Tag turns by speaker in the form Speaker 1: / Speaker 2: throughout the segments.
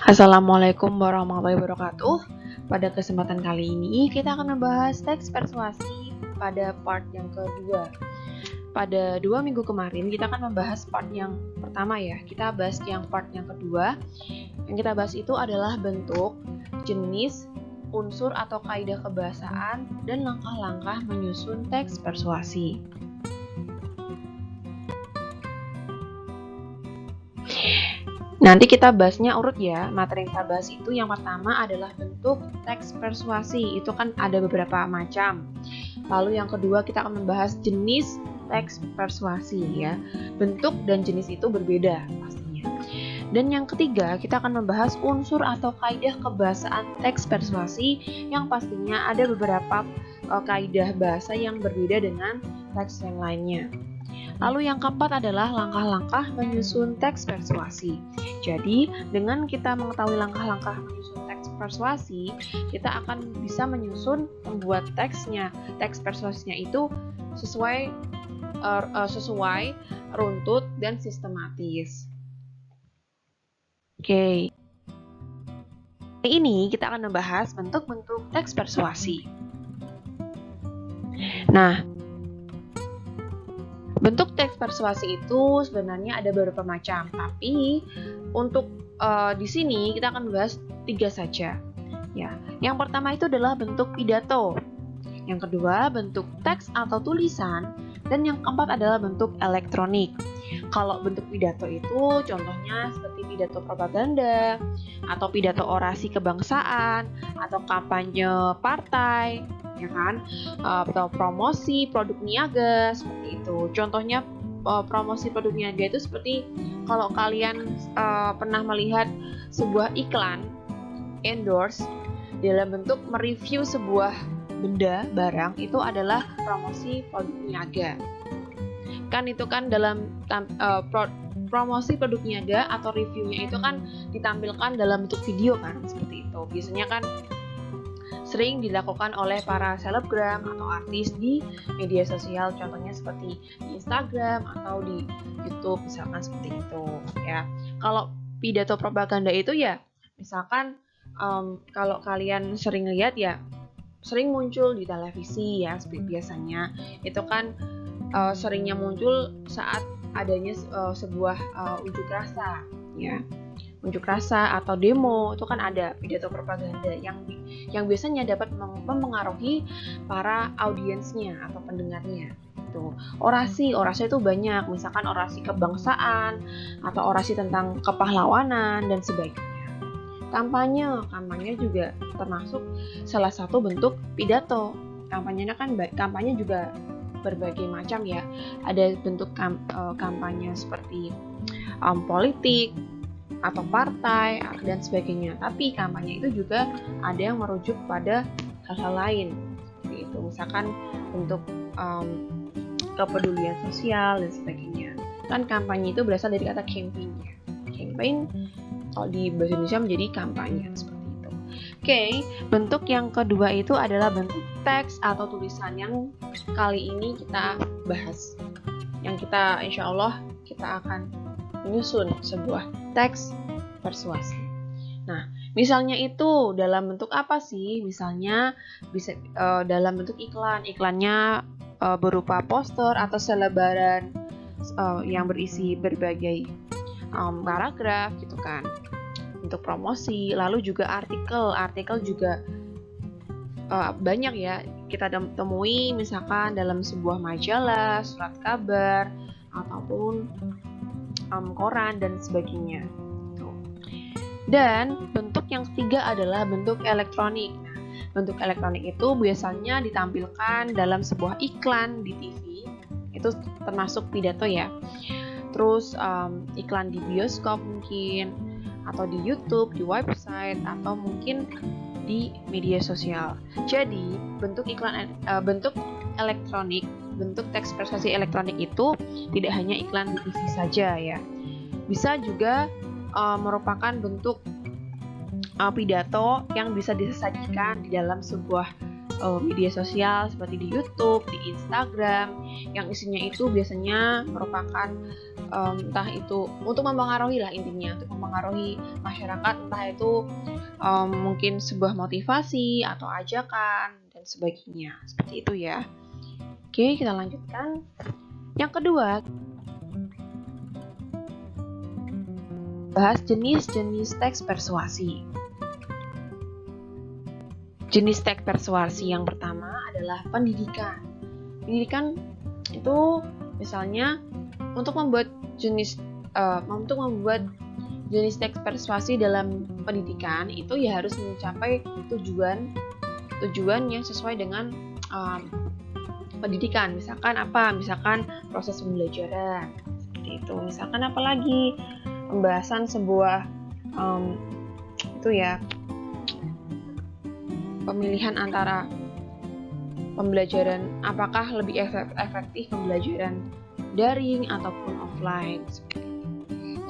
Speaker 1: Assalamualaikum warahmatullahi wabarakatuh. Pada kesempatan kali ini kita akan membahas teks persuasi pada part yang kedua. Pada 2 minggu kemarin kita akan membahas part yang pertama ya. Kita bahas yang part yang kedua. Yang kita bahas itu adalah bentuk, jenis, unsur atau kaidah kebahasaan, dan langkah-langkah menyusun teks persuasi. Nanti kita bahasnya urut ya. Materi yang kita bahas itu yang pertama adalah bentuk teks persuasi. Itu kan ada beberapa macam. Lalu yang kedua kita akan membahas jenis teks persuasi ya. Bentuk dan jenis itu berbeda pastinya. Dan yang ketiga kita akan membahas unsur atau kaidah kebahasaan teks persuasi yang pastinya ada beberapa kaidah bahasa yang berbeda dengan teks yang lainnya. Lalu yang keempat adalah langkah-langkah menyusun teks persuasi. Jadi, dengan kita mengetahui langkah-langkah menyusun teks persuasi, kita akan bisa menyusun membuat teksnya. Teks persuasinya itu sesuai runtut dan sistematis. Oke. Hari ini kita akan membahas bentuk-bentuk teks persuasi. Nah, bentuk teks persuasi itu sebenarnya ada beberapa macam, tapi untuk di sini kita akan bahas 3 saja. Ya, yang pertama itu adalah bentuk pidato. Yang kedua bentuk teks atau tulisan, dan yang keempat adalah bentuk elektronik. Kalau bentuk pidato itu contohnya seperti pidato propaganda, atau pidato orasi kebangsaan, atau kampanye partai, ya kan, atau promosi produk niaga seperti itu. Contohnya promosi produk niaga itu seperti kalau kalian pernah melihat sebuah iklan endorse dalam bentuk mereview sebuah benda barang, itu adalah promosi produk niaga. Kan itu kan dalam promosi produk niaga atau reviewnya itu kan ditampilkan dalam bentuk video kan, seperti itu. Biasanya kan sering dilakukan oleh para selebgram atau artis di media sosial, contohnya seperti di Instagram atau di YouTube misalkan seperti itu ya. Kalau pidato propaganda itu ya misalkan kalau kalian sering lihat ya, sering muncul di televisi ya, seperti biasanya itu kan seringnya muncul saat adanya sebuah unjuk rasa ya. Unjuk rasa atau demo itu kan ada pidato propaganda yang biasanya dapat mempengaruhi para audiensnya atau pendengarnya. Itu orasi itu banyak, misalkan orasi kebangsaan atau orasi tentang kepahlawanan dan sebagainya. Kampanye juga termasuk salah satu bentuk pidato. Kampanye juga berbagai macam ya. Ada bentuk kampanye seperti politik atau partai dan sebagainya. Tapi kampanye itu juga ada yang merujuk pada hal-hal lain. Seperti itu, misalkan untuk kepedulian sosial dan sebagainya. Kan kampanye itu berasal dari kata campaign ya. Campaign kalau di bahasa Indonesia menjadi kampanye seperti itu. Oke, bentuk yang kedua itu adalah bentuk teks atau tulisan yang kali ini kita bahas. Yang kita insya Allah kita akan menyusun sebuah teks persuasi. Nah, misalnya itu dalam bentuk apa sih? Misalnya bisa dalam bentuk iklan. Iklannya berupa poster atau selebaran yang berisi berbagai paragraf gitu kan. Untuk promosi, lalu juga artikel juga banyak ya kita temui misalkan dalam sebuah majalah, surat kabar ataupun koran dan sebagainya. Dan bentuk yang ketiga adalah bentuk elektronik. Nah, bentuk elektronik itu biasanya ditampilkan dalam sebuah iklan di TV. Itu termasuk pidato ya. Terus iklan di bioskop mungkin, atau di YouTube, di website, atau mungkin di media sosial. Jadi bentuk elektronik, bentuk teks persuasi elektronik itu tidak hanya iklan di TV saja ya. Bisa juga merupakan bentuk pidato yang bisa disajikan di dalam sebuah media sosial seperti di YouTube, di Instagram, yang isinya itu biasanya merupakan entah itu untuk mempengaruhi lah, intinya untuk mempengaruhi masyarakat, entah itu mungkin sebuah motivasi atau ajakan dan sebagainya, seperti itu ya. Oke, kita lanjutkan. Yang kedua, bahas jenis-jenis teks persuasi. Jenis teks persuasi yang pertama adalah pendidikan. Pendidikan itu misalnya untuk membuat jenis teks persuasi dalam pendidikan itu ya harus mencapai tujuan yang sesuai dengan pendidikan. Misalkan apa? Misalkan proses pembelajaran seperti itu. Misalkan apalagi pembahasan sebuah itu ya, pemilihan antara pembelajaran, apakah lebih efektif pembelajaran daring ataupun offline.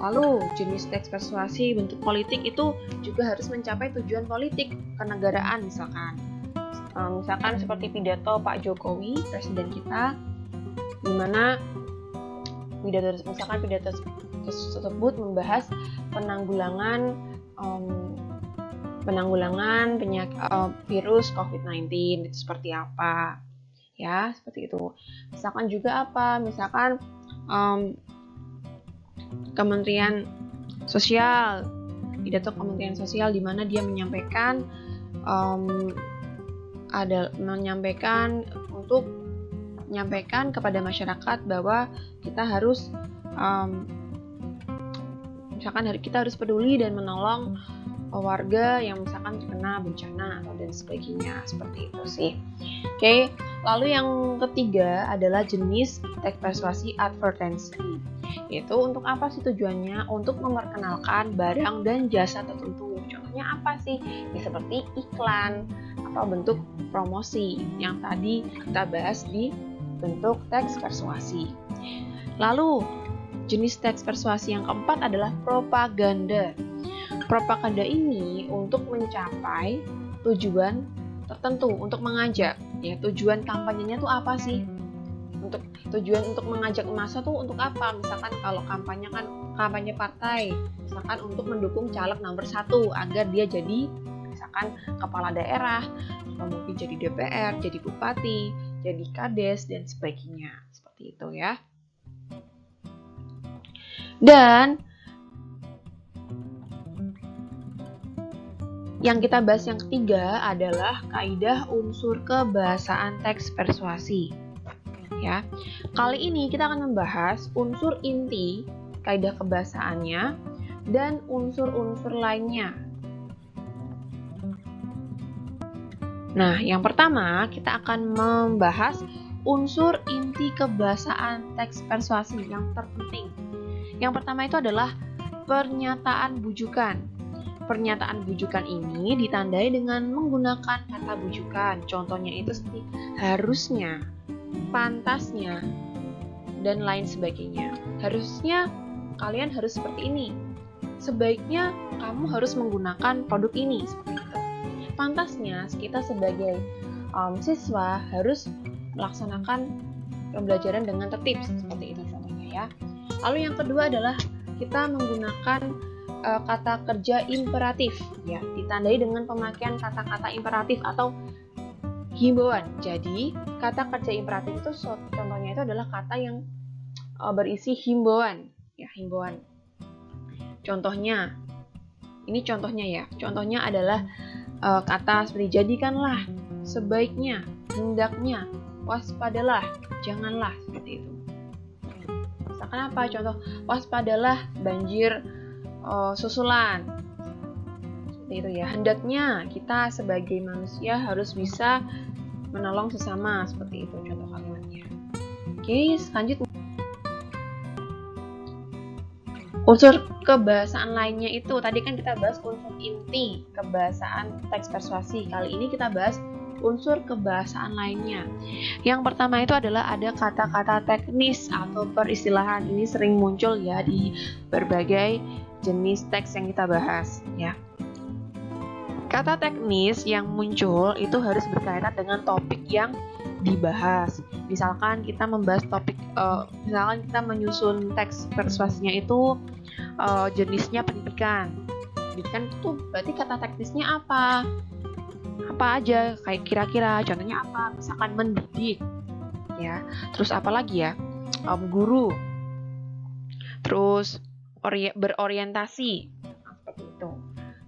Speaker 1: Lalu jenis teks persuasi bentuk politik itu juga harus mencapai tujuan politik kenegaraan, misalkan seperti pidato Pak Jokowi, presiden kita, di mana pidato tersebut membahas penanggulangan virus COVID-19 itu seperti apa ya, seperti itu. Misalkan juga apa, misalkan Kementerian Sosial, pidato Kementerian Sosial di mana dia menyampaikan kepada masyarakat bahwa kita harus kita harus peduli dan menolong warga yang misalkan terkena bencana atau dan sebagainya, seperti itu sih. Oke, lalu yang ketiga adalah jenis teks persuasi advertensi. Yaitu untuk apa sih tujuannya? Untuk memperkenalkan barang dan jasa tertentu. Contohnya apa sih? Ya, seperti iklan atau bentuk promosi yang tadi kita bahas di bentuk teks persuasi. Lalu jenis teks persuasi yang keempat adalah propaganda. Propaganda ini untuk mencapai tujuan tertentu, untuk mengajak. Ya, tujuan kampanyenya tuh apa sih? Tujuan untuk mengajak massa tuh untuk apa? Misalkan kalau kampanye partai, misalkan untuk mendukung caleg nomor 1 agar dia jadi misalkan kepala daerah, atau mungkin jadi DPR, jadi bupati, jadi kades dan sebagainya, seperti itu ya. Dan yang kita bahas yang ketiga adalah kaidah unsur kebahasaan teks persuasi. Ya, kali ini kita akan membahas unsur inti kaidah kebahasaannya dan unsur-unsur lainnya. Nah, yang pertama kita akan membahas unsur inti kebahasaan teks persuasi yang terpenting. Yang pertama itu adalah pernyataan bujukan. Pernyataan bujukan ini ditandai dengan menggunakan kata bujukan. Contohnya itu seperti harusnya, pantasnya, dan lain sebagainya. Harusnya kalian harus seperti ini. Sebaiknya kamu harus menggunakan produk ini, seperti itu. Pantasnya kita sebagai siswa harus melaksanakan pembelajaran dengan tertib, seperti itu contohnya ya. Lalu yang kedua adalah kita menggunakan kata kerja imperatif, ya, ditandai dengan pemakaian kata-kata imperatif atau himbauan. Jadi kata kerja imperatif itu contohnya itu adalah kata yang berisi himbauan, ya, himbauan. Contohnya, ini contohnya ya. Contohnya adalah kata seperti jadikanlah, sebaiknya, hendaknya, waspadalah, janganlah, seperti itu. Misalkan apa? Contoh, waspadalah banjir susulan, seperti itu ya. Hendaknya kita sebagai manusia harus bisa menolong sesama, seperti itu contoh kalimatnya. Oke, selanjutnya unsur kebahasaan lainnya itu tadi kan kita bahas unsur inti kebahasaan teks persuasi. Kali ini kita bahas unsur kebahasaan lainnya. Yang pertama itu adalah ada kata-kata teknis atau peristilahan. Ini sering muncul ya di berbagai jenis teks yang kita bahas ya. Kata teknis yang muncul itu harus berkaitan dengan topik yang dibahas. Misalkan kita membahas topik, misalkan kita menyusun teks persuasinya itu jenisnya pendidikan. Pendidikan itu berarti kata teknisnya apa aja, kayak kira-kira contohnya apa, misalkan mendidik ya, terus apa lagi ya, guru, terus berorientasi, seperti itu.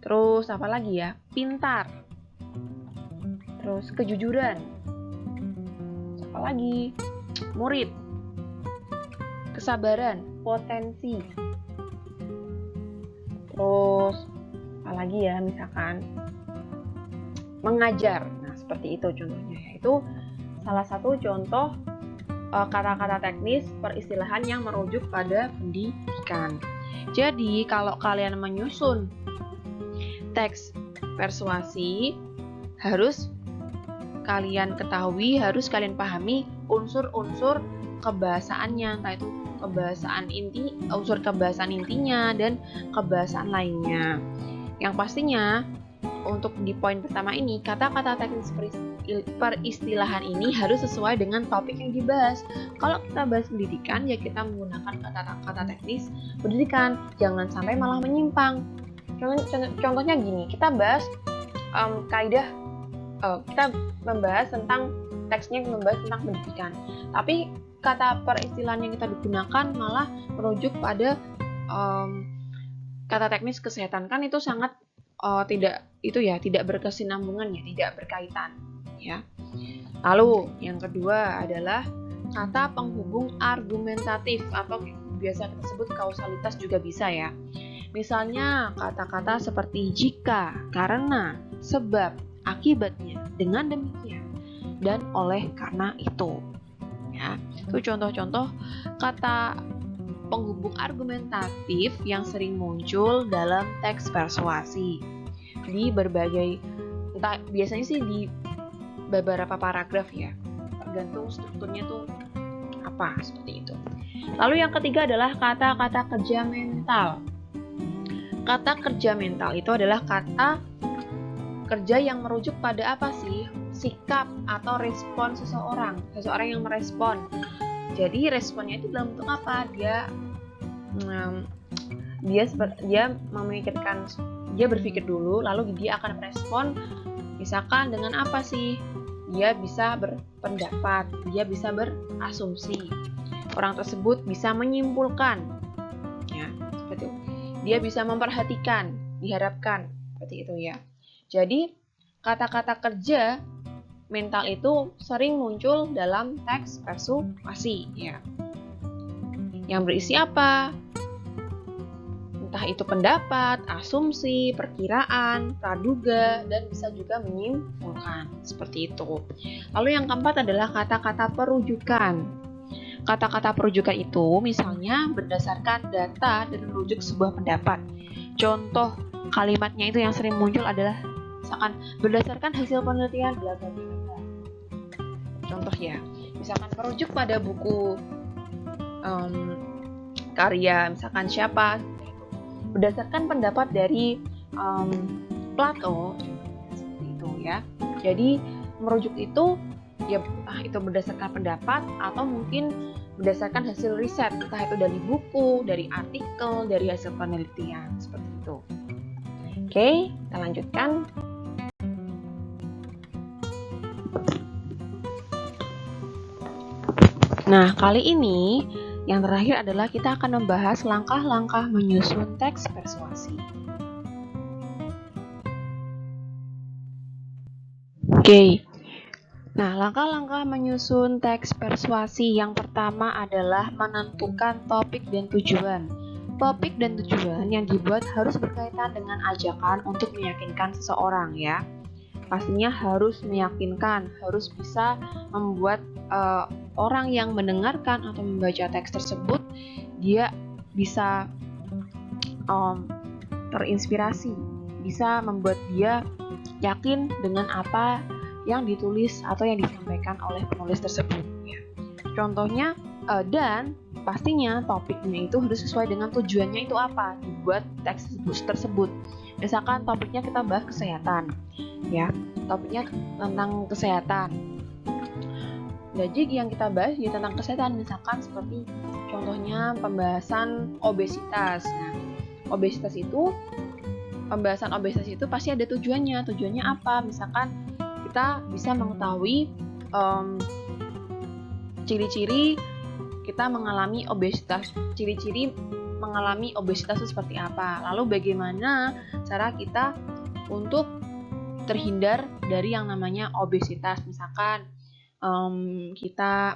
Speaker 1: Terus apa lagi ya, pintar, terus kejujuran, apa lagi, murid, kesabaran, potensi, terus apa lagi ya, misalkan mengajar. Nah, seperti itu contohnya. Itu salah satu contoh kata-kata teknis peristilahan yang merujuk pada pendidikan. Jadi, kalau kalian menyusun teks persuasi, harus kalian ketahui, harus kalian pahami unsur-unsur kebahasaannya, entah itu unsur kebahasaan intinya dan kebahasaan lainnya. Yang pastinya untuk di poin pertama ini, kata-kata teknis peristilahan ini harus sesuai dengan topik yang dibahas. Kalau kita bahas pendidikan, ya kita menggunakan kata-kata teknis pendidikan, jangan sampai malah menyimpang. Contohnya gini, kita bahas kaidah, kita membahas tentang teksnya, membahas tentang pendidikan, tapi kata peristilahan yang kita digunakan malah merujuk pada kata teknis kesehatan, kan itu sangat tidak berkesinambungan ya, tidak berkaitan ya. Lalu yang kedua adalah kata penghubung argumentatif atau biasa kita sebut kausalitas juga bisa ya. Misalnya kata-kata seperti jika, karena, sebab, akibatnya, dengan demikian, dan oleh karena itu. Ya, itu contoh-contoh kata penghubung argumentatif yang sering muncul dalam teks persuasi di berbagai, biasanya sih di beberapa paragraf ya, tergantung strukturnya tuh apa, seperti itu. Lalu yang ketiga adalah kata-kata kerja mental. Kata kerja mental itu adalah kata kerja yang merujuk pada apa sih? Sikap atau respon seseorang yang merespon. Jadi responnya itu dalam bentuk apa? Dia memikirkan, dia berpikir dulu, lalu dia akan merespon. Misalkan dengan apa sih? Dia bisa berpendapat, dia bisa berasumsi. Orang tersebut bisa menyimpulkan, ya, seperti itu. Dia bisa memperhatikan, diharapkan, seperti itu ya. Jadi kata-kata kerja mental itu sering muncul dalam teks persuasi ya. Yang berisi apa? Entah itu pendapat, asumsi, perkiraan, praduga, dan bisa juga menyimpulkan. Seperti itu. Lalu yang keempat adalah kata-kata perujukan. Kata-kata perujukan itu misalnya berdasarkan data dan merujuk sebuah pendapat. Contoh kalimatnya itu yang sering muncul adalah misalkan berdasarkan hasil penelitian bla bla bla. Contoh ya, misalkan merujuk pada buku karya misalkan siapa, berdasarkan pendapat dari Plato, seperti itu ya. Jadi merujuk itu ya itu berdasarkan pendapat atau mungkin berdasarkan hasil riset, entah itu dari buku, dari artikel, dari hasil penelitian, seperti itu. Oke, kita lanjutkan. Nah, kali ini yang terakhir adalah kita akan membahas langkah-langkah menyusun teks persuasi. Oke. Nah, langkah-langkah menyusun teks persuasi yang pertama adalah menentukan topik dan tujuan. Topik dan tujuan yang dibuat harus berkaitan dengan ajakan untuk meyakinkan seseorang ya. Pastinya harus meyakinkan, harus bisa membuat orang yang mendengarkan atau membaca teks tersebut dia bisa terinspirasi, bisa membuat dia yakin dengan apa yang ditulis atau yang disampaikan oleh penulis tersebut ya. Contohnya dan pastinya topiknya itu harus sesuai dengan tujuannya itu apa dibuat teks tersebut. Misalkan topiknya kita bahas kesehatan ya, topiknya tentang kesehatan, Jadi yang kita bahas ya tentang kesehatan, misalkan seperti contohnya pembahasan obesitas. Nah, pembahasan obesitas itu pasti ada tujuannya. Tujuannya apa? Misalkan kita bisa mengetahui ciri-ciri kita mengalami obesitas. Ciri-ciri mengalami obesitas itu seperti apa? Lalu bagaimana cara kita untuk terhindar dari yang namanya obesitas? Misalkan kita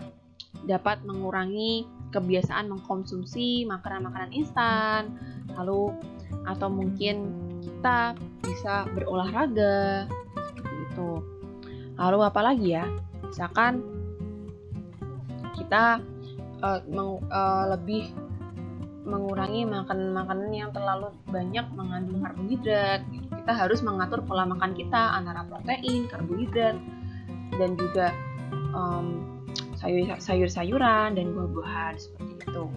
Speaker 1: dapat mengurangi kebiasaan mengkonsumsi makanan-makanan instan, lalu atau mungkin kita bisa berolahraga seperti itu. Lalu apa lagi ya? Misalkan kita lebih mengurangi makanan-makanan yang terlalu banyak mengandung karbohidrat. Kita harus mengatur pola makan kita antara protein, karbohidrat, dan juga sayur-sayuran dan buah-buahan seperti itu.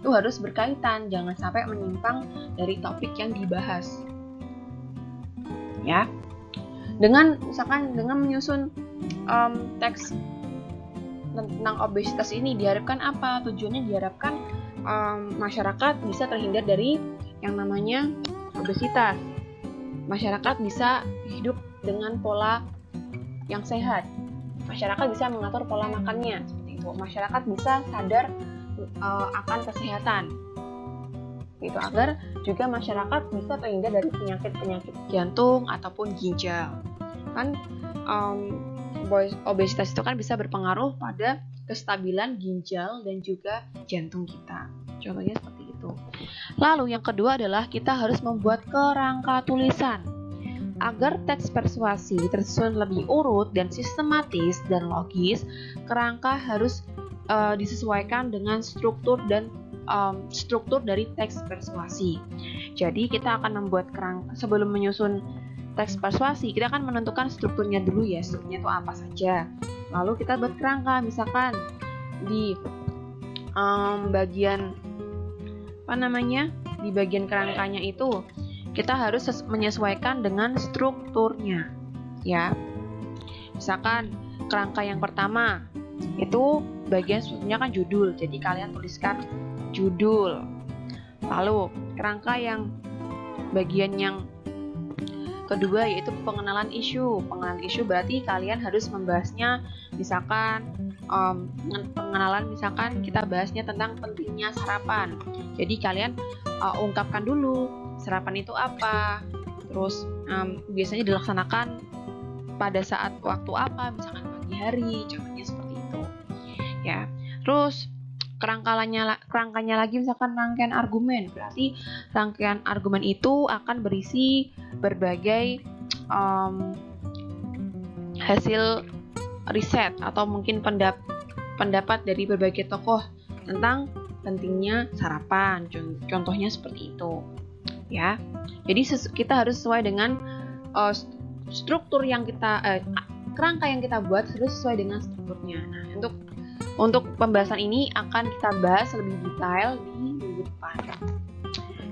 Speaker 1: Itu harus berkaitan, jangan sampai menyimpang dari topik yang dibahas. Ya. Dengan menyusun teks tentang obesitas ini diharapkan apa? Tujuannya diharapkan masyarakat bisa terhindar dari yang namanya obesitas. Masyarakat bisa hidup dengan pola yang sehat. Masyarakat bisa mengatur pola makannya seperti itu. Masyarakat bisa sadar akan kesehatan. Gitu, agar juga masyarakat bisa terhindar dari penyakit-penyakit jantung ataupun ginjal. Kan obesitas itu kan bisa berpengaruh pada kestabilan ginjal dan juga jantung kita. Contohnya seperti itu. Lalu yang kedua adalah kita harus membuat kerangka tulisan. Agar teks persuasi tersusun lebih urut dan sistematis dan logis, kerangka harus disesuaikan dengan struktur dari teks persuasi. Jadi kita akan membuat kerangka sebelum menyusun teks persuasi, kita akan menentukan strukturnya dulu ya, strukturnya itu apa saja. Lalu kita buat kerangka, misalkan di bagian kerangkanya itu kita harus menyesuaikan dengan strukturnya, ya. Misalkan kerangka yang pertama itu bagian strukturnya kan judul, jadi kalian tuliskan judul. Lalu kerangka yang bagian yang kedua yaitu pengenalan isu. Pengenalan isu berarti kalian harus membahasnya, misalkan pengenalan, misalkan kita bahasnya tentang pentingnya sarapan. Jadi kalian ungkapkan dulu sarapan itu apa, terus biasanya dilaksanakan pada saat waktu apa, misalkan pagi hari, contohnya seperti itu ya. Terus kerangkanya lagi misalkan rangkaian argumen, berarti rangkaian argumen itu akan berisi berbagai hasil riset atau mungkin pendapat dari berbagai tokoh tentang pentingnya sarapan, contohnya seperti itu ya. Jadi kita harus sesuai dengan struktur yang kerangka yang kita buat harus sesuai dengan strukturnya. Nah, untuk pembahasan ini akan kita bahas lebih detail di minggu depan.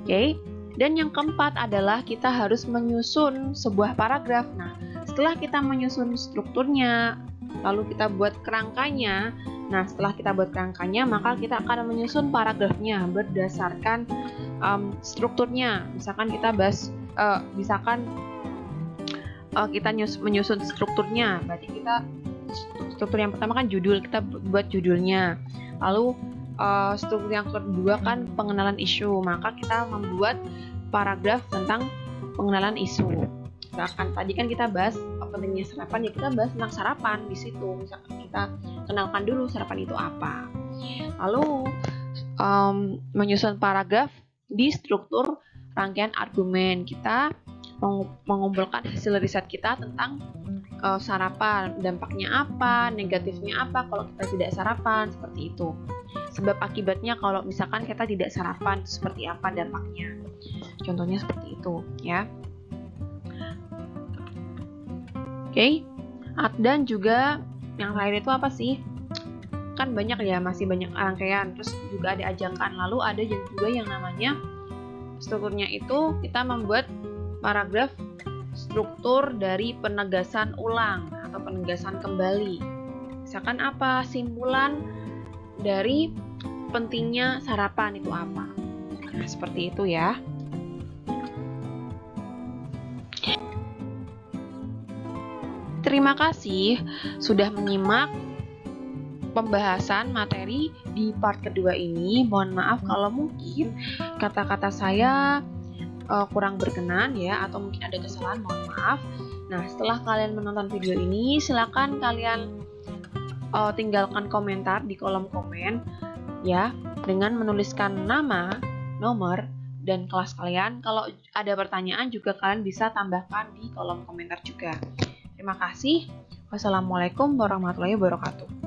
Speaker 1: Oke. Dan yang keempat adalah kita harus menyusun sebuah paragraf. Nah, setelah kita menyusun strukturnya, lalu kita buat kerangkanya. Nah, setelah kita buat kerangkanya, maka kita akan menyusun paragrafnya berdasarkan strukturnya. Misalkan kita bahas, kita menyusun strukturnya, berarti struktur yang pertama kan judul, kita buat judulnya. Lalu struktur yang kedua kan pengenalan isu, maka kita membuat paragraf tentang pengenalan isu. Misalkan tadi kan kita bahas pentingnya sarapan, ya kita bahas tentang sarapan di situ. Misalkan kita kenalkan dulu sarapan itu apa. Lalu menyusun paragraf di struktur rangkaian argumen, kita mengumpulkan hasil riset kita tentang sarapan, dampaknya apa, negatifnya apa kalau kita tidak sarapan, seperti itu. Sebab akibatnya kalau misalkan kita tidak sarapan, seperti apa dampaknya. Contohnya seperti itu, ya. Oke. Dan juga yang lain itu apa sih? Kan banyak ya, masih banyak rangkaian, terus juga ada ajakan, lalu ada juga yang namanya strukturnya itu kita membuat paragraf struktur dari penegasan ulang atau penegasan kembali. Misalkan apa simpulan dari pentingnya sarapan itu apa. Nah, seperti itu ya. Terima kasih sudah menyimak pembahasan materi di part kedua ini. Mohon maaf kalau mungkin kata-kata saya kurang berkenan ya, atau mungkin ada kesalahan, mohon maaf. Nah, setelah kalian menonton video ini, silakan kalian tinggalkan komentar di kolom komen ya, dengan menuliskan nama, nomor, dan kelas kalian. Kalau ada pertanyaan juga kalian bisa tambahkan di kolom komentar juga. Terima kasih. Wassalamualaikum warahmatullahi wabarakatuh.